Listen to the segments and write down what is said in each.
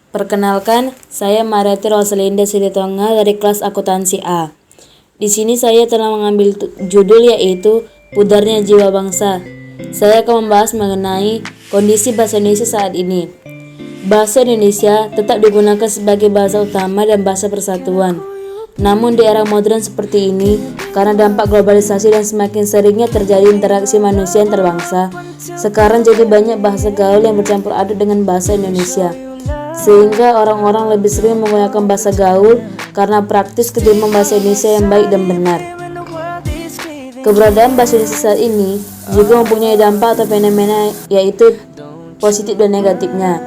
Perkenalkan, saya Mariati Rosalinda Silitonga dari kelas akuntansi A. Di sini saya telah mengambil judul yaitu Pudarnya Jiwa Bangsa. Saya akan membahas mengenai kondisi bahasa Indonesia saat ini. Bahasa Indonesia tetap digunakan sebagai bahasa utama dan bahasa persatuan. Namun di era modern seperti ini, karena dampak globalisasi dan semakin seringnya terjadi interaksi manusia antar sekarang jadi banyak bahasa gaul yang bercampur aduk dengan bahasa Indonesia. Sehingga orang-orang lebih sering menggunakan bahasa gaul karena praktis ketimbang bahasa Indonesia yang baik dan benar. Keberadaan bahasa Indonesia saat ini juga mempunyai dampak atau fenomena yaitu positif dan negatifnya.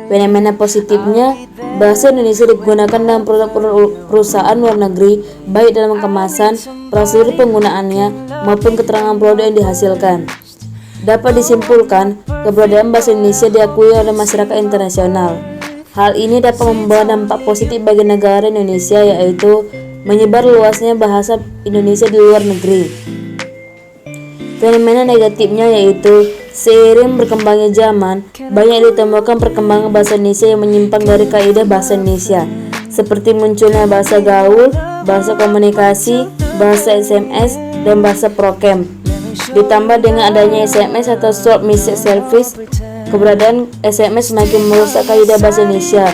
Fenomena positifnya, bahasa Indonesia digunakan dalam produk perusahaan luar negeri, baik dalam kemasan, prosedur penggunaannya, maupun keterangan produk yang dihasilkan. Dapat disimpulkan, keberadaan bahasa Indonesia diakui oleh masyarakat internasional. Hal ini dapat membawa dampak positif bagi negara Indonesia, yaitu menyebar luasnya bahasa Indonesia di luar negeri. Fenomena negatifnya yaitu seiring berkembangnya zaman, banyak ditemukan perkembangan bahasa Indonesia yang menyimpang dari kaidah bahasa Indonesia, seperti munculnya bahasa gaul, bahasa komunikasi, bahasa SMS, dan bahasa prokem. Ditambah dengan adanya SMS atau short message service, keberadaan SMS semakin merusak kaidah bahasa Indonesia.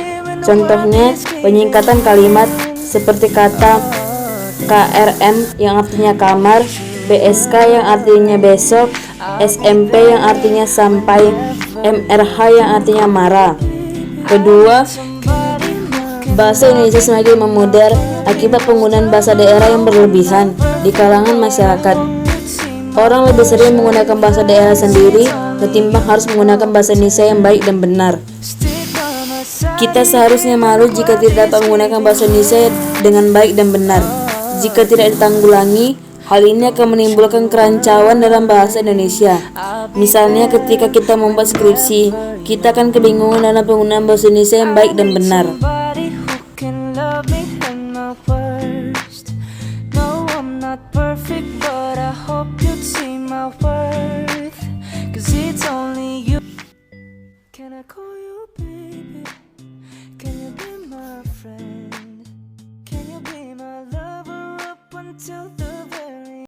Contohnya, penyingkatan kalimat seperti kata KRM yang artinya kamar, BSK yang artinya besok, SMP yang artinya sampai, MRH yang artinya marah. Kedua, bahasa Indonesia semakin memudar akibat penggunaan bahasa daerah yang berlebihan di kalangan masyarakat. Orang lebih sering menggunakan bahasa daerah sendiri ketimbang harus menggunakan bahasa Indonesia yang baik dan benar. Kita seharusnya malu jika tidak dapat menggunakan bahasa Indonesia dengan baik dan benar. Jika tidak ditanggulangi, hal ini akan menimbulkan kerancauan dalam bahasa Indonesia. Misalnya ketika kita membuat skripsi, kita akan kebingungan dalam penggunaan bahasa Indonesia yang baik dan benar. Can I call you